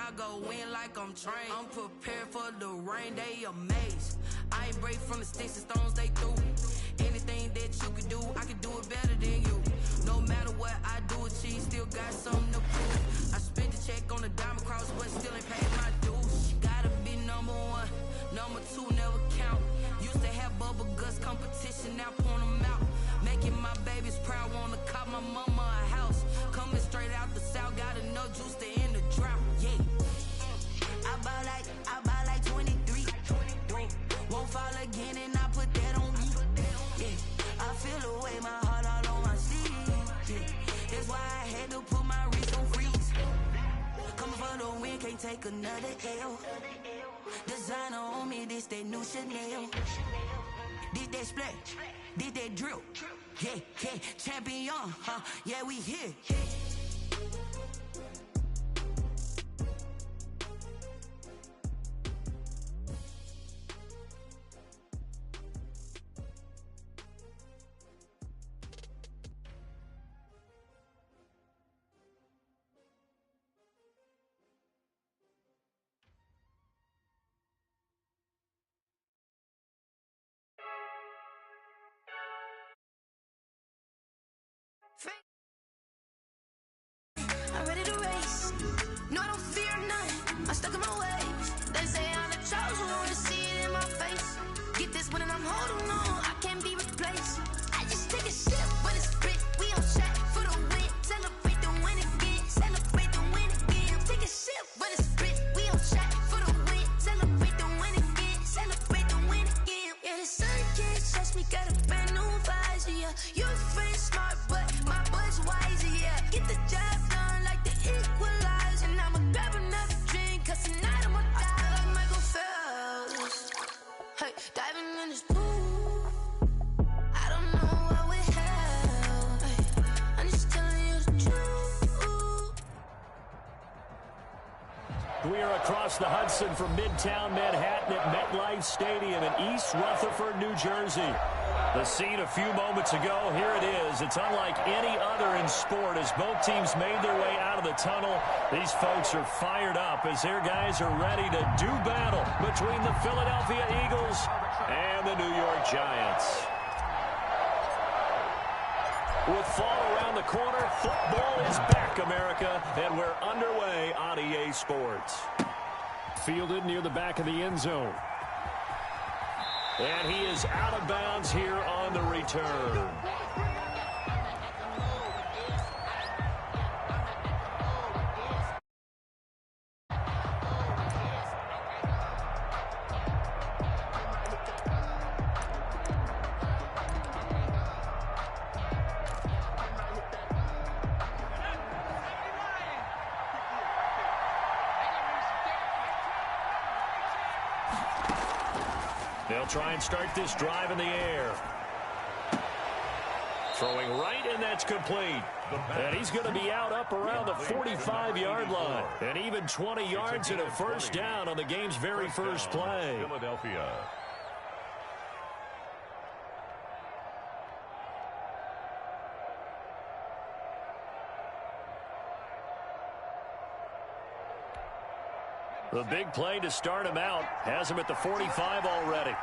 I go in like I'm trained. I'm prepared for the rain, they amazed. I ain't break from the sticks and stones they threw. Anything that you can do, I can do it better than you. No matter what I do, achieve, still got something to prove. I spent the check on the diamond cross, but still ain't paid my dues. Gotta be number one, number two never count. Used to have bubble guts competition, now point them out. Making my babies proud, wanna cop my mama a house. Coming straight out the south, got enough juice to end the drought. Yeah, I buy like 23. Won't fall again, and I put that on me. Yeah, I feel the way, my heart all on my sleeve. Yeah, that's why I had to put my wrist on freeze. Coming for the win, can't take another L. Designer on me, this that new Chanel. Did that splash, did that drill. Yeah, yeah, champion, huh? Yeah, we here. I'm ready to race. No, I don't fear none. I'm stuck in my ways. They say I'm the chosen one. See it in my face. Get this one and I'm holding on. I can't be replaced. I just take a sip, but it's spit. We on shot for the win. Celebrate the win again. Celebrate the win again. Take a sip, but it's spit. We on shot for the win. Celebrate the win again. Celebrate the win again. Yeah, the sun can't touch me. Got a brand new visor. Yeah, you friend smart, but my butt's wiser. Yeah, get the job done like the equalizer. And I'ma grab another drink, cause tonight I'ma die like Michael Phelps. Hey, diving in this pool, I don't know what would help. Hey, I'm just telling you the truth. We are across the Hudson from Midtown Manhattan at MetLife Stadium in East Rutherford, New Jersey. The scene a few moments ago, here it is. It's unlike any other in sport as both teams made their way out of the tunnel. These folks are fired up as their guys are ready to do battle between the Philadelphia Eagles and the New York Giants. With fall around the corner, football is back, America, and we're underway on EA Sports. Fielded near the back of the end zone. And he is out of bounds here on the return. They'll try and start this drive in the air. Throwing right, and that's complete. And he's going to be out up around the 45-yard line. And even 20 yards and a first down on the game's very first play. Philadelphia. The big play to start him out has him at the 45 already.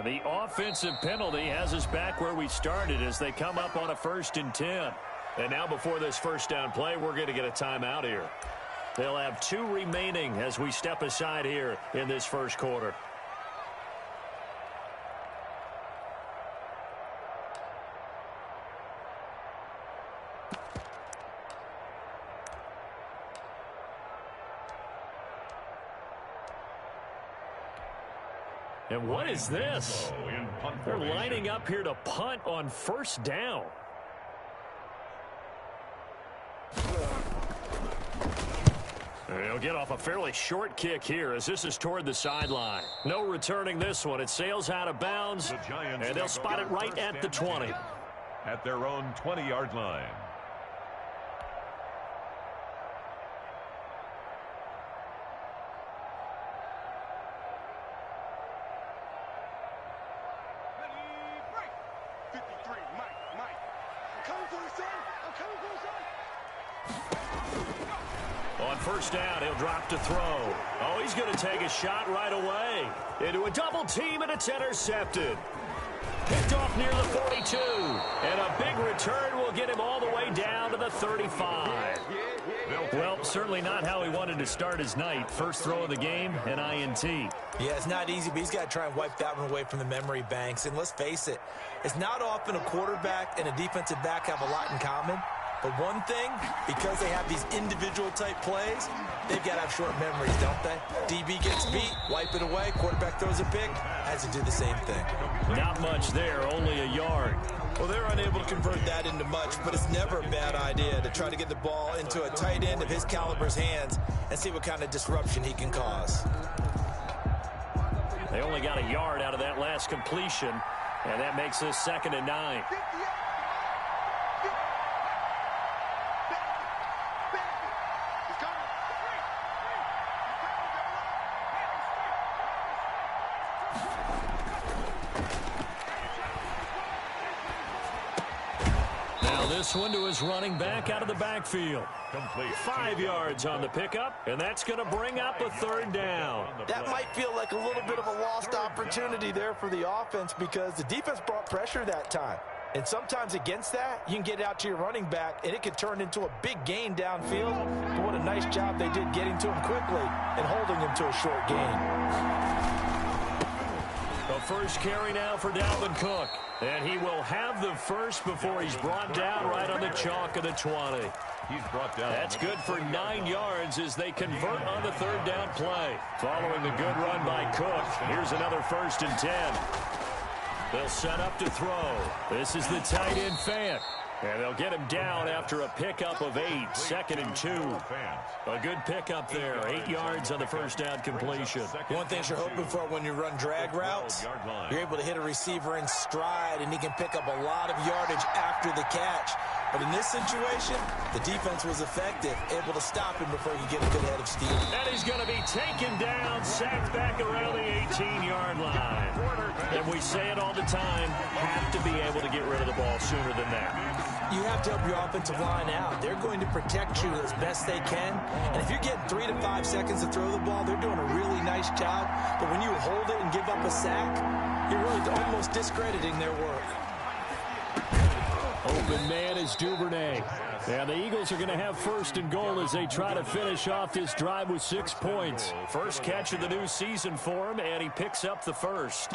And the offensive penalty has us back where we started as they come up on a 1st and 10. And now before this first down play, we're going to get a timeout here. They'll have 2 remaining as we step aside here in this first quarter. And what is this? They're lining up here to punt on 1st down. They'll get off a fairly short kick here as this is toward the sideline. No returning this one. It sails out of bounds, and they'll spot it right at the 20. At their own 20-yard line. On 1st down, he'll drop to throw. Oh, he's going to take a shot right away. Into a double team, and it's intercepted. Picked off near the 42. And a big return will get him all the way down to the 35. Well, certainly not how he wanted to start his night. First throw of the game, an INT. Yeah, it's not easy, but he's got to try and wipe that one away from the memory banks. And let's face it, it's not often a quarterback and a defensive back have a lot in common. But one thing, because they have these individual type plays, they've got to have short memories, don't they? DB gets beat, wipe it away, quarterback throws a pick, has to do the same thing. Not much there, only a yard. Well, they're unable to convert that into much, but it's never a bad idea to try to get the ball into a tight end of his caliber's hands and see what kind of disruption he can cause. They only got a yard out of that last completion, and that makes this 2nd and 9. This one to his running back out of the backfield. 5 yards on the pickup, and that's going to bring up a 3rd down. That might feel like a little bit of a lost opportunity there for the offense because the defense brought pressure that time. And sometimes against that, you can get out to your running back, and it could turn into a big gain downfield. But what a nice job they did getting to him quickly and holding him to a short gain. The first carry now for Dalvin Cook. And he will have the first before he's brought down right on the chalk of the 20. He's brought down. That's good for 9 yards as they convert on the 3rd down play. Following the good run by Cook, here's another 1st and 10. They'll set up to throw. This is the tight end Fant. And they'll get him down after a pickup of 8, 2nd and 2. A good pickup there, 8 yards on the 1st down completion. One thing you're hoping for when you run drag routes, you're able to hit a receiver in stride, and he can pick up a lot of yardage after the catch. But in this situation, the defense was effective, able to stop him before you get a good head of steam. And he's going to be taken down, sacked back around the 18-yard line. And we say it all the time, have to be able to get rid of the ball sooner than that. You have to help your offensive line out. They're going to protect you as best they can. And if you're getting 3 to 5 seconds to throw the ball, they're doing a really nice job. But when you hold it and give up a sack, you're really almost discrediting their work. Open man is Duvernay. And the Eagles are going to have 1st and goal as they try to finish off this drive with 6 points. First catch of the new season for him, and he picks up the first.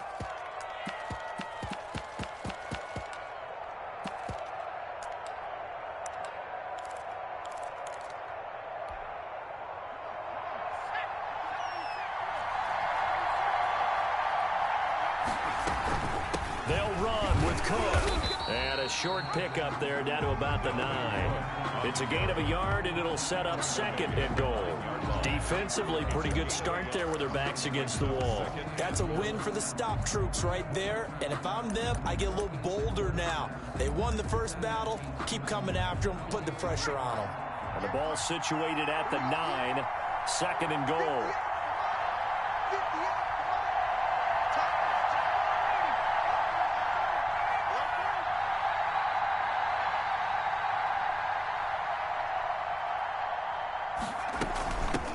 They'll run with Cook. And a short pickup there down to about the 9. It's a gain of a yard, and it'll set up 2nd and goal. Defensively, pretty good start there with their backs against the wall. That's a win for the stop troops right there. And if I'm them, I get a little bolder now. They won the first battle. Keep coming after them. Put the pressure on them. And the ball situated at the 9. 2nd and goal.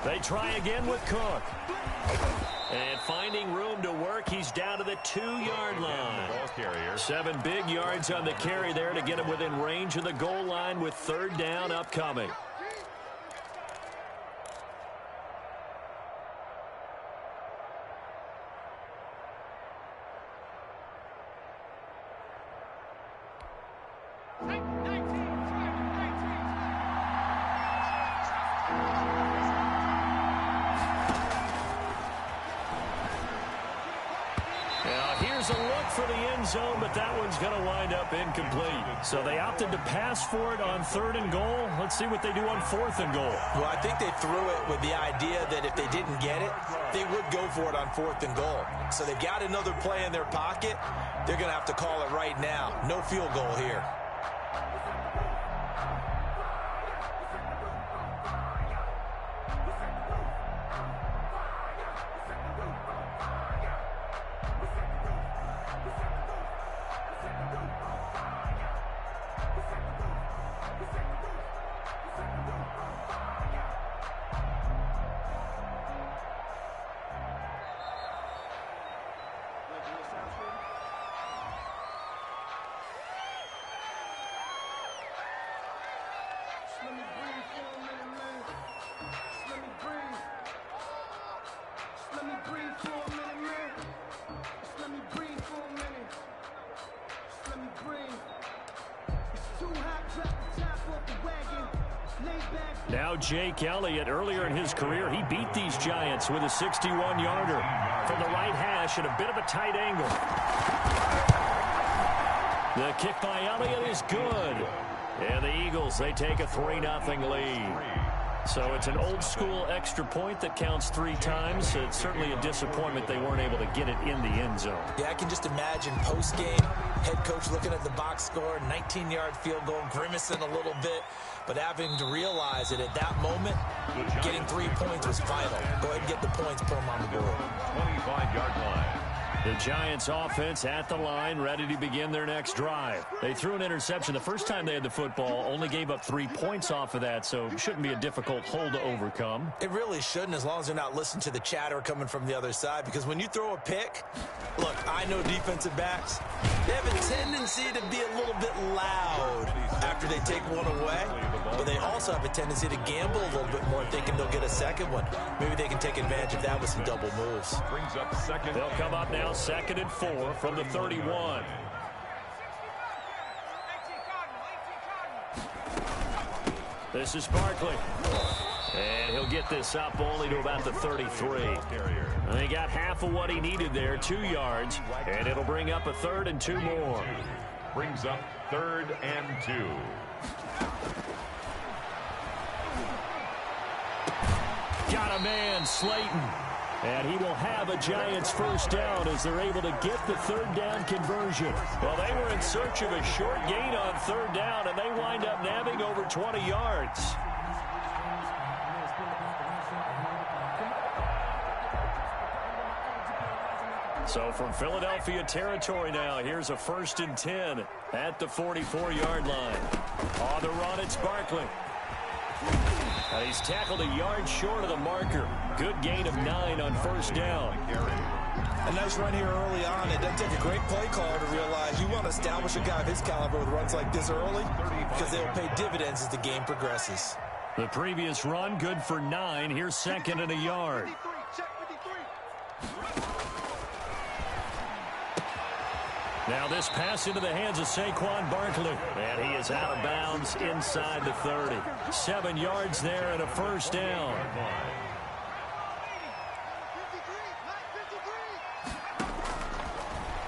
They try again with Cook. And finding room to work, he's down to the 2-yard line. 7 big yards on the carry there to get him within range of the goal line with 3rd down upcoming. Here's a look for the end zone, but that one's going to wind up incomplete. So they opted to pass for it on 3rd and goal. Let's see what they do on 4th and goal. Well, I think they threw it with the idea that if they didn't get it, they would go for it on 4th and goal. So they've got another play in their pocket. They're going to have to call it right now. No field goal here. Now Jake Elliott, earlier in his career, he beat these Giants with a 61-yarder from the right hash at a bit of a tight angle. The kick by Elliott is good. And the Eagles, they take a 3-0 lead. So it's an old-school extra point that counts 3 times. It's certainly a disappointment they weren't able to get it in the end zone. Yeah, I can just imagine post-game, head coach looking at the box score, 19-yard field goal, grimacing a little bit, but having to realize that at that moment, getting 3 points was vital. Go ahead and get the points, put them on the board. 25-yard line. The Giants offense at the line, ready to begin their next drive. They threw an interception the first time they had the football, only gave up 3 points off of that, so it shouldn't be a difficult hole to overcome. It really shouldn't, as long as they're not listening to the chatter coming from the other side, because when you throw a pick, look, I know defensive backs, they have a tendency to be a little bit loud after they take one away, but they also have a tendency to gamble a little bit more, thinking they'll get a second one. Maybe they can take advantage of that with some double moves. Brings up second. They'll come up now 2nd and 4 from the 31. This is Barkley. And he'll get this up only to about the 33. He got half of what he needed there, 2 yards, and it'll bring up a 3rd and 2 more. Brings up 3rd and 2. Got a man, Slayton. And he will have a Giants first down as they're able to get the 3rd down conversion. Well, they were in search of a short gain on 3rd down, and they wind up nabbing over 20 yards. So from Philadelphia territory now, here's a 1st and 10 at the 44-yard line. On the run, it's Barkley. And he's tackled a yard short of the marker. Good gain of 9 on 1st down. A nice run here early on. It doesn't take a great play caller to realize you want to establish a guy of his caliber with runs like this early because they'll pay dividends as the game progresses. The previous run, good for 9. Here's 2nd and a yard. Now this pass into the hands of Saquon Barkley. And he is out of bounds inside the 30. 7 yards there and a 1st down.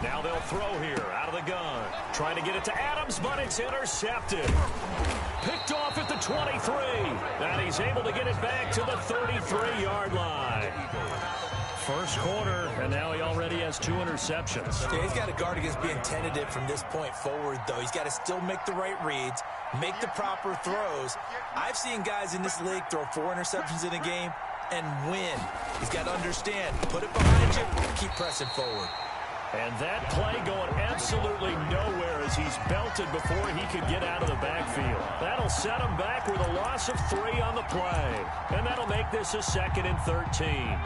Now they'll throw here out of the gun. Trying to get it to Adams, but it's intercepted. Picked off at the 23. And he's able to get it back to the 33-yard line. First quarter, and now he already has 2 interceptions. Yeah, he's got to guard against being tentative from this point forward, though. He's got to still make the right reads, make the proper throws. I've seen guys in this league throw 4 interceptions in a game and win. He's got to understand, put it behind you, keep pressing forward. And that play going absolutely nowhere as he's belted before he could get out of the backfield. That'll set him back with a loss of 3 on the play. And that'll make this a 2nd and 13.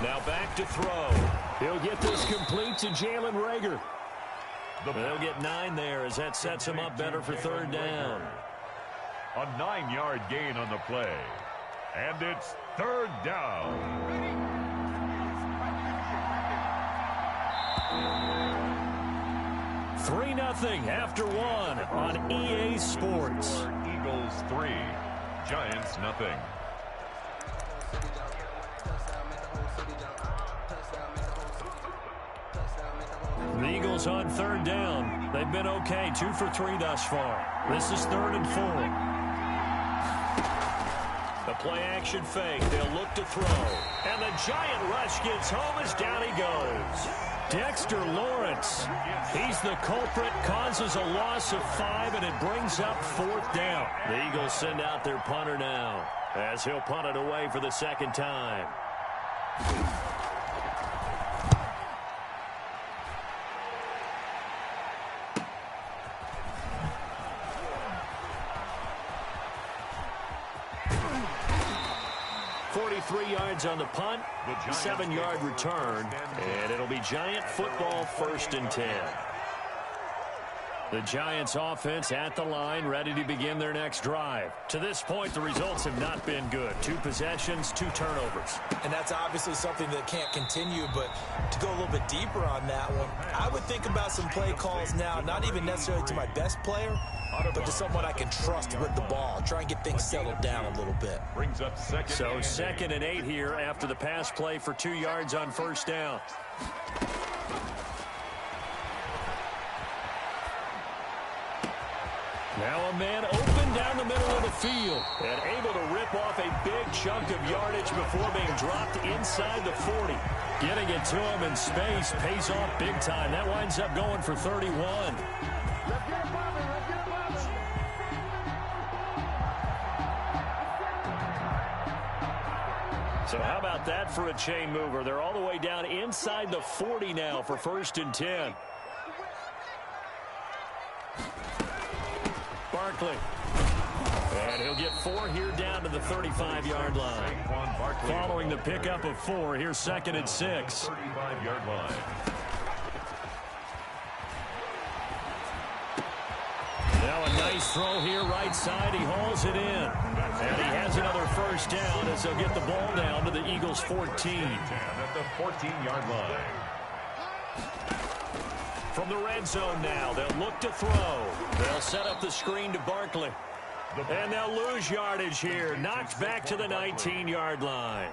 Now back to throw. He'll get this complete to Jalen Reagor. They'll get 9 there as that sets him up better for 3rd down. A 9-yard gain on the play. And it's 3rd down. 3-0 after 1 on EA Sports. Eagles 3, Giants 0. The Eagles on 3rd down. They've been okay, 2 for 3 thus far. This is 3rd and 4. The play action fake. They'll look to throw. And the giant rush gets home as down he goes. Dexter Lawrence. He's the culprit, causes a loss of 5, and it brings up 4th down. The Eagles send out their punter now as he'll punt it away for the 2nd time. On the punt, 7-yard return, and it'll be Giant football 1st and 10. The Giants offense at the line, ready to begin their next drive. To this point, the results have not been good. 2 possessions, 2 turnovers. And that's obviously something that can't continue, but to go a little bit deeper on that one, I would think about some play calls now, not even necessarily to my best player, but to someone I can trust with the ball. Try and get things settled down a little bit. Brings up 2nd and 8 here after the pass play for 2 yards on 1st down. Now a man open down the middle of the field and able to rip off a big chunk of yardage before being dropped inside the 40. Getting it to him in space pays off big time. That winds up going for 31. So how about that for a chain mover? They're all the way down inside the 40 now for 1st and 10. Barkley. And he'll get 4 here down to the 35-yard line. Following the pickup of 4, here's 2nd and 6. 35-yard line. Now a nice throw here, right side. He hauls it in. And he has another 1st down as they'll get the ball down to the Eagles' 14. At the 14-yard line. From the red zone now, they'll look to throw. They'll set up the screen to Barkley. And they'll lose yardage here. Knocked back to the 19-yard line.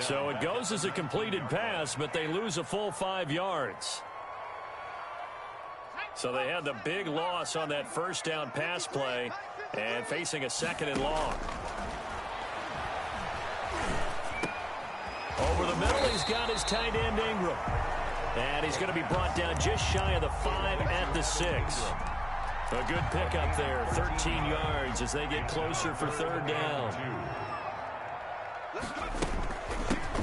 So it goes as a completed pass, but they lose a full 5 yards. So they had the big loss on that 1st down pass play and facing a 2nd and long. Over the middle, he's got his tight end Ingram. And he's going to be brought down just shy of the 5 at the 6. A good pickup there, 13 yards as they get closer for 3rd down.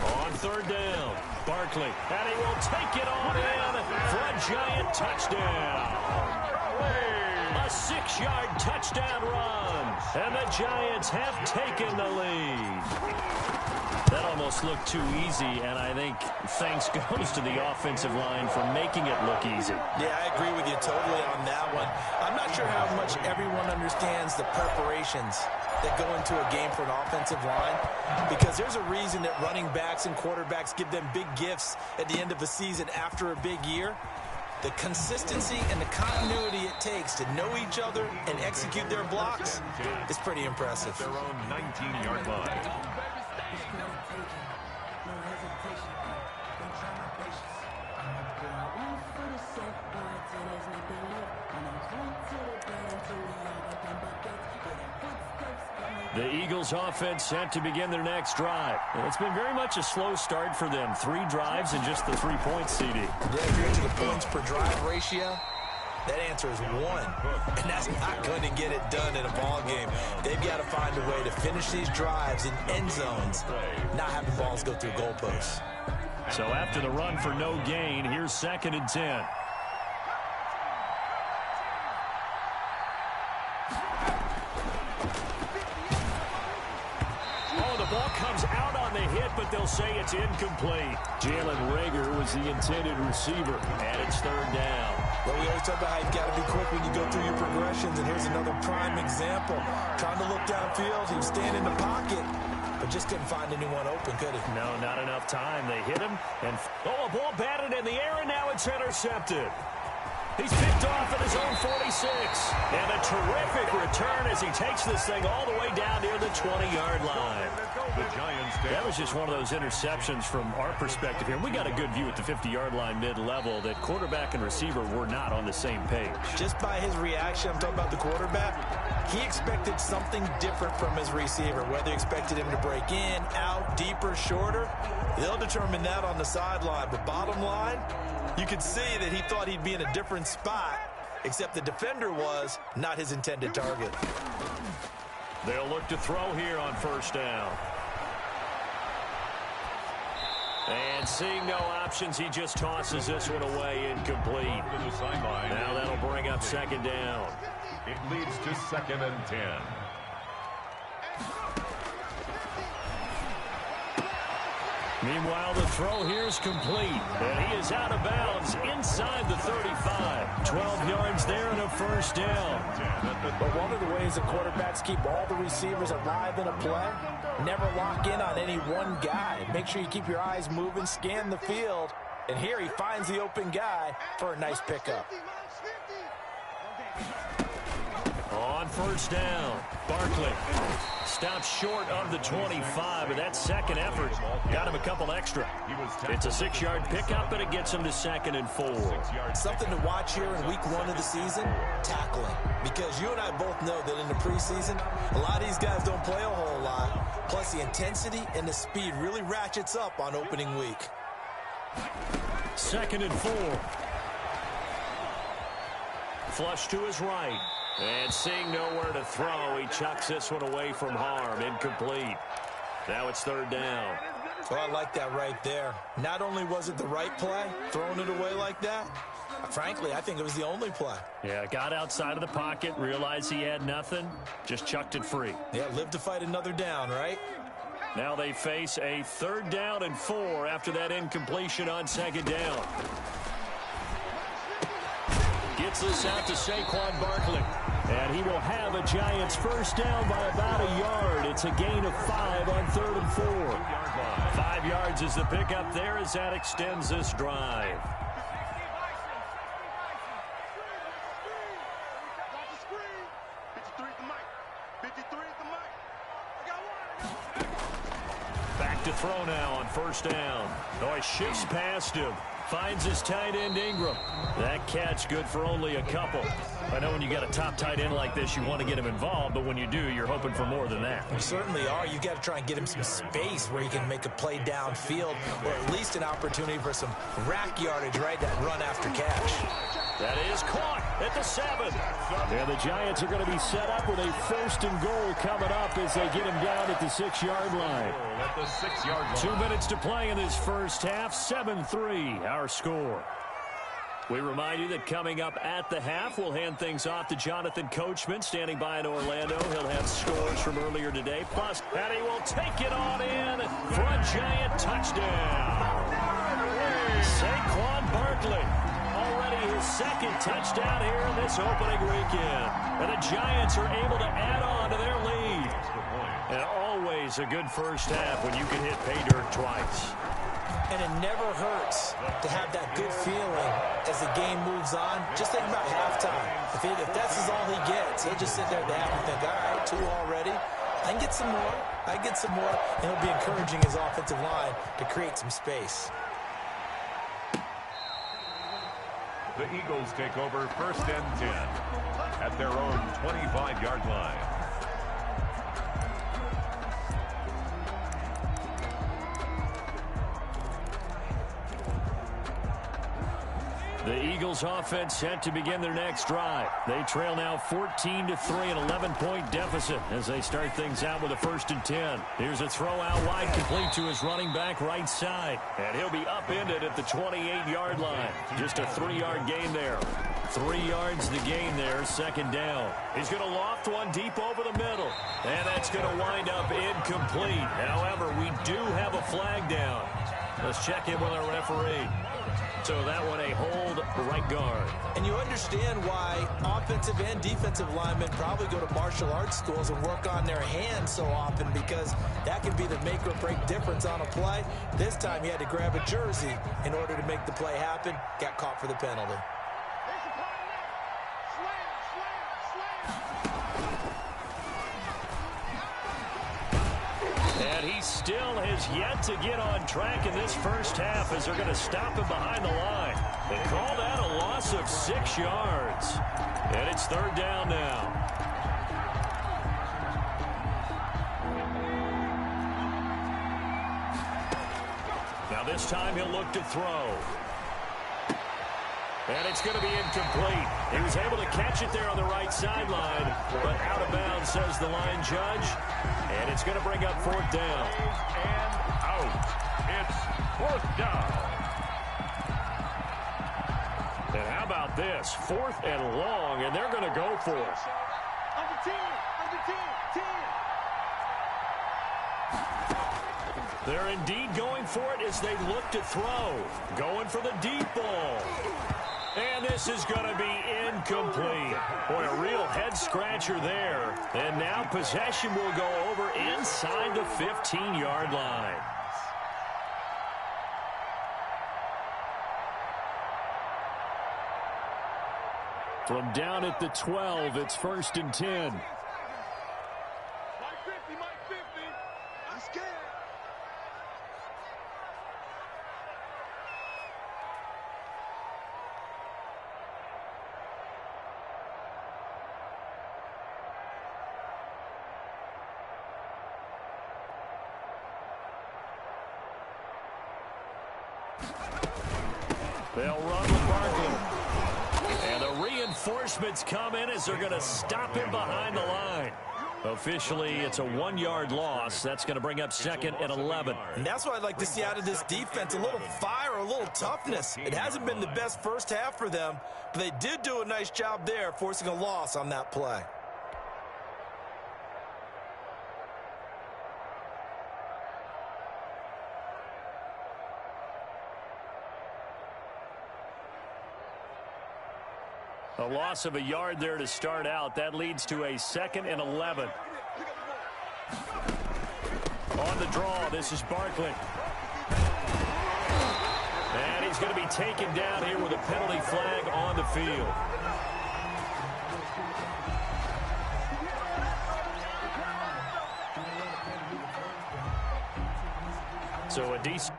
On 3rd down, Barkley, and he will take it on in for a Giant touchdown. A 6-yard touchdown run, and the Giants have taken the lead. That almost looked too easy, and I think thanks goes to the offensive line for making it look easy. Yeah, I agree with you totally on that one. I'm not sure how much everyone understands the preparations that go into a game for an offensive line, because there's a reason that running backs and quarterbacks give them big gifts at the end of the season after a big year. The consistency and the continuity it takes to know each other and execute their blocks is pretty impressive. Their own 19-yard line. The Eagles offense set to begin their next drive. And it's been very much a slow start for them. 3 drives and just the 3 points, CD. Yeah, if you're into the points per drive ratio, That answer is one, and that's not going to get it done in a ball game. They've got to find a way to finish these drives in end zones, not having balls go through goalposts. So after the run for no gain, here's 2nd and 10. Ball comes out on the hit, but they'll say it's incomplete. Jalen Reagor was the intended receiver, and it's 3rd down. Well, we always talk about how you've got to be quick when you go through your progressions, and here's another prime example. Trying to look downfield, he was standing in the pocket, but just couldn't find anyone open, could he? No, not enough time. They hit him, and a ball batted in the air, and now it's intercepted. He's picked off at his own 46. And a terrific return as he takes this thing all the way down near the 20-yard line. That was just one of those interceptions from our perspective here. We got a good view at the 50-yard line mid-level that quarterback and receiver were not on the same page. Just by his reaction, I'm talking about the quarterback, he expected something different from his receiver. Whether he expected him to break in, out, deeper, shorter, they'll determine that on the sideline. But bottom line, you could see that he thought he'd be in a different spot, except the defender was not his intended target. They'll look to throw here on 1st down. And seeing no options, he just tosses this one away, incomplete. Now that'll bring up 2nd down. It leads to 2nd and 10. Meanwhile, the throw here is complete, and he is out of bounds inside the 35. 12 yards there and a 1st down. But one of the ways the quarterbacks keep all the receivers alive in a play, never lock in on any one guy. Make sure you keep your eyes moving, scan the field, and here he finds the open guy for a nice pickup. On 1st down, Barkley stops short of the 25, but that second effort got him a couple extra. It's a 6-yard pickup, but it gets him to 2nd and 4. Something to watch here in week 1 of the season, tackling. Because you and I both know that in the preseason, a lot of these guys don't play a whole lot. Plus, the intensity and the speed really ratchets up on opening week. 2nd and 4. Flush to his right. And seeing nowhere to throw, he chucks this one away from harm. Incomplete. Now it's 3rd down. Well, I like that right there. Not only was it the right play, throwing it away like that, frankly, I think it was the only play. Yeah, got outside of the pocket, realized he had nothing, just chucked it free. Yeah, live to fight another down, right? Now they face a 3rd down and 4 after that incompletion on 2nd down. Gets this out to Saquon Barkley. And he will have a Giants 1st down by about a yard. It's a gain of 5 on 3rd and 4. 5 yards is the pickup there as that extends this drive. Back to throw now on 1st down. Oh, he shifts past him. Finds his tight end, Ingram. That catch good for only a couple. I know when you got a top tight end like this, you want to get him involved, but when you do, you're hoping for more than that. You certainly are. You've got to try and get him some space where he can make a play downfield, or at least an opportunity for some rack yardage, right? That run after catch. That is caught at the 7. And the Giants are going to be set up with a 1st and goal coming up as they get him down at the 6-yard line. At the 6-yard line. 2 minutes to play in this first half. 7-3 our score. We remind you that coming up at the half, we'll hand things off to Jonathan Coachman standing by in Orlando. He'll have scores from earlier today. Plus, and he will take it on in for a Giant touchdown. Saquon Barkley. Already his 2nd touchdown here in this opening weekend. And the Giants are able to add on to their lead. And always a good first half when you can hit pay dirt twice. And it never hurts to have that good feeling as the game moves on. Just think about halftime. If that's all he gets, he'll just sit there at the half and think, all right, 2 already. I can get some more. I can get some more. And he'll be encouraging his offensive line to create some space. The Eagles take over 1st and 10 at their own 25-yard line. The Eagles offense set to begin their next drive. They trail now 14-3, an 11-point deficit as they start things out with a 1st and 10. Here's a throw out wide, complete to his running back right side. And he'll be upended at the 28-yard line. Just a 3-yard gain there. 3 yards the gain there, 2nd down. He's going to loft one deep over the middle. And that's going to wind up incomplete. However, we do have a flag down. Let's check in with our referee. So that one a hold right guard. And you understand why offensive and defensive linemen probably go to martial arts schools and work on their hands so often, because that can be the make or break difference on a play. This time he had to grab a jersey in order to make the play happen. Got caught for the penalty. And he still has yet to get on track in this first half as they're going to stop him behind the line. They call that a loss of 6 yards. And it's 3rd down now. Now this time he'll look to throw. And it's going to be incomplete. He was able to catch it there on the right sideline, but out of bounds, says the line judge. And it's going to bring up 4th down. And out. It's 4th down. And how about this? 4th and long, and they're going to go for it. Under 10, under 10, 10. They're indeed going for it as they look to throw. Going for the deep ball. And this is going to be incomplete. Boy, a real head-scratcher there. And now possession will go over inside the 15-yard line. From down at the 12, it's 1st and 10. Mike 50, Mike 50. I'm scared. They'll run with Barkley. And the reinforcements come in as they're going to stop him behind the line. Officially, it's a 1-yard loss. That's going to bring up 2nd and 11. And that's what I'd like to see out of this defense, a little fire, a little toughness. It hasn't been the best first half for them, but they did do a nice job there, forcing a loss on that play. A loss of a yard there to start out. That leads to a 2nd and 11. On the draw, this is Barkley. And he's going to be taken down here with a penalty flag on the field. So a decent...